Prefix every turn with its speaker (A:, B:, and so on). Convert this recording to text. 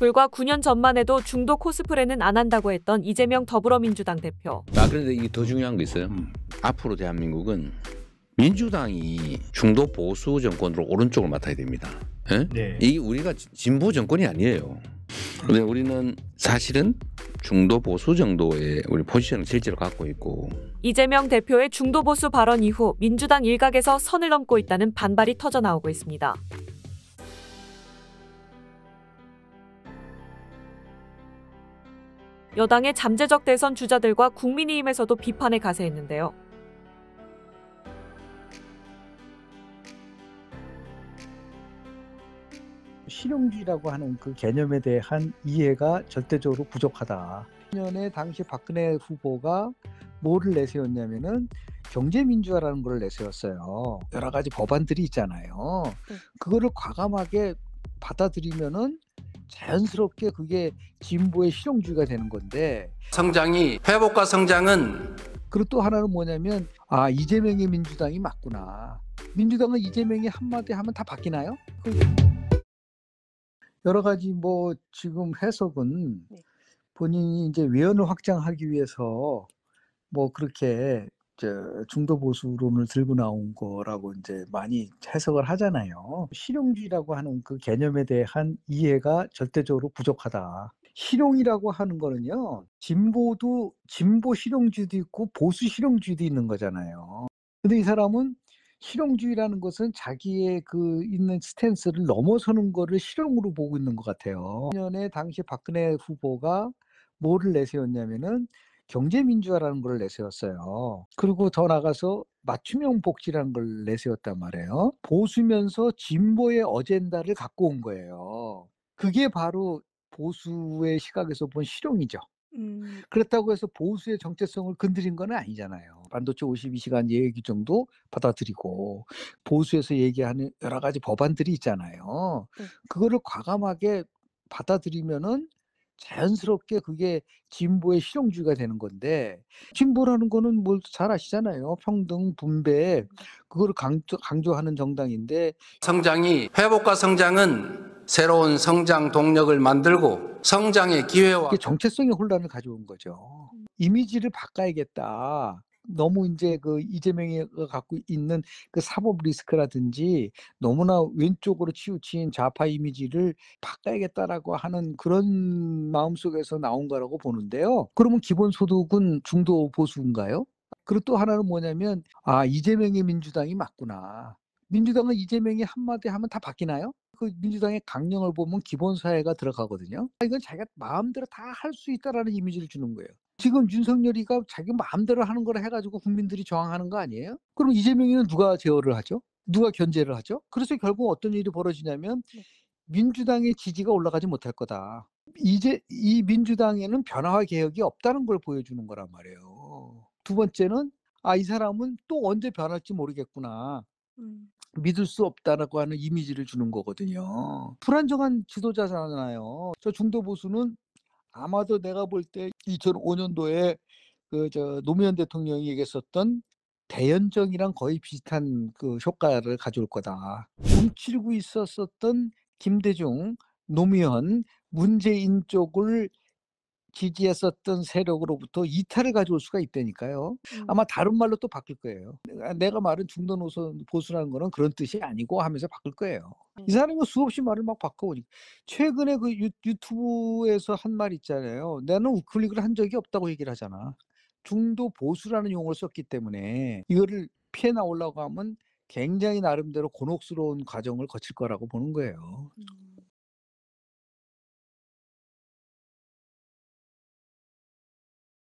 A: 불과 9년 전만 해도 중도 코스프레는 안 한다고 했던 이재명 더불어민주당 대표.
B: 그런데 이게 더 중요한 거 있어요. 앞으로 대한민국은 민주당이 중도 보수 정권으로 오른쪽을 맡아야 됩니다. 예?
C: 네.
B: 이게 우리가 진보 정권이 아니에요. 근데 우리는 사실은 중도 보수 정도의 우리 포지션을 실제로 갖고 있고.
A: 이재명 대표의 중도 보수 발언 이후 민주당 일각에서 선을 넘고 있다는 반발이 터져나오고 있습니다. 여당의 잠재적 대선 주자들과 국민의힘에서도 비판에 가세했는데요.
C: 실용주의라고 하는 그 개념에 대한 이해가 절대적으로 부족하다. 2000년에 당시 박근혜 후보가 뭐를 내세웠냐면은 경제민주화라는 걸 내세웠어요. 여러 가지 법안들이 있잖아요. 그거를 과감하게 받아들이면은 자연스럽게 그게 진보의 실용주의가 되는 건데,
D: 회복과 성장은
C: 그리고 또 하나는 뭐냐면 이재명의 민주당이 맞구나. 민주당은 이재명이 한마디 하면 다 바뀌나요? 여러 가지 뭐 지금 해석은 본인이 이제 외연을 확장하기 위해서 뭐 그렇게 중도 보수론을 들고 나온 거라고 이제 많이 해석을 하잖아요. 실용주의라고 하는 그 개념에 대한 이해가 절대적으로 부족하다. 실용이라고 하는 거는요, 진보 실용주의도 있고 보수 실용주의도 있는 거잖아요. 근데 이 사람은 실용주의라는 것은 자기의 그 있는 스탠스를 넘어서는 거를 실용으로 보고 있는 것 같아요. 2000년에 당시 박근혜 후보가 뭐를 내세웠냐면은 경제민주화라는 걸 내세웠어요. 그리고 더 나가서 맞춤형 복지라는 걸 내세웠단 말이에요. 보수면서 진보의 어젠다를 갖고 온 거예요. 그게 바로 보수의 시각에서 본 실용이죠. 그렇다고 해서 보수의 정체성을 건드린 건 아니잖아요. 반도체 52시간 예외 규정도 받아들이고 보수에서 얘기하는 여러 가지 법안들이 있잖아요. 그거를 과감하게 받아들이면은 자연스럽게 그게 진보의 실용주의가 되는 건데, 진보라는 거는 뭘 잘 아시잖아요. 평등, 분배, 그거를 강조하는 정당인데,
D: 회복과 성장은 새로운 성장 동력을 만들고 성장의 기회와
C: 이게 정체성의 혼란을 가져온 거죠. 이미지를 바꿔야겠다. 너무 이제 그 이재명이 갖고 있는 그 사법 리스크라든지 너무나 왼쪽으로 치우친 좌파 이미지를 바꿔야겠다라고 하는 그런 마음속에서 나온 거라고 보는데요. 그러면 기본소득은 중도 보수인가요? 그리고 또 하나는 뭐냐면 이재명의 민주당이 맞구나. 민주당은 이재명이 한마디 하면 다 바뀌나요? 그 민주당의 강령을 보면 기본사회가 들어가거든요. 이건 자기가 마음대로 다 할 수 있다라는 이미지를 주는 거예요. 지금 윤석열이가 자기 마음대로 하는 걸 해가지고 국민들이 저항하는 거 아니에요? 그럼 이재명이는 누가 제어를 하죠? 누가 견제를 하죠? 그래서 결국 어떤 일이 벌어지냐면 민주당의 지지가 올라가지 못할 거다. 이제 이 민주당에는 변화와 개혁이 없다는 걸 보여주는 거란 말이에요. 두 번째는 이 사람은 또 언제 변할지 모르겠구나. 믿을 수 없다라고 하는 이미지를 주는 거거든요. 불안정한 지도자잖아요. 저 중도 보수는 아마도 내가 볼 때 2005년도에 노무현 대통령이 얘기했었던 대연정이랑 거의 비슷한 그 효과를 가져올 거다. 움츠리고 있었던 김대중, 노무현, 문재인 쪽을 지지했었던 세력으로부터 이탈을 가져올 수가 있다니까요. 아마 다른 말로 또 바뀔 거예요. 내가 말은 중도 노선 보수라는 거는 그런 뜻이 아니고 하면서 바뀔 거예요. 이 사람이 수없이 말을 막 바꿔오니까. 최근에 그 유튜브에서 한 말 있잖아요. 나는 우클릭을 한 적이 없다고 얘기를 하잖아. 중도 보수라는 용어를 썼기 때문에 이거를 피해 나오려고 하면 굉장히 나름대로 곤혹스러운 과정을 거칠 거라고 보는 거예요.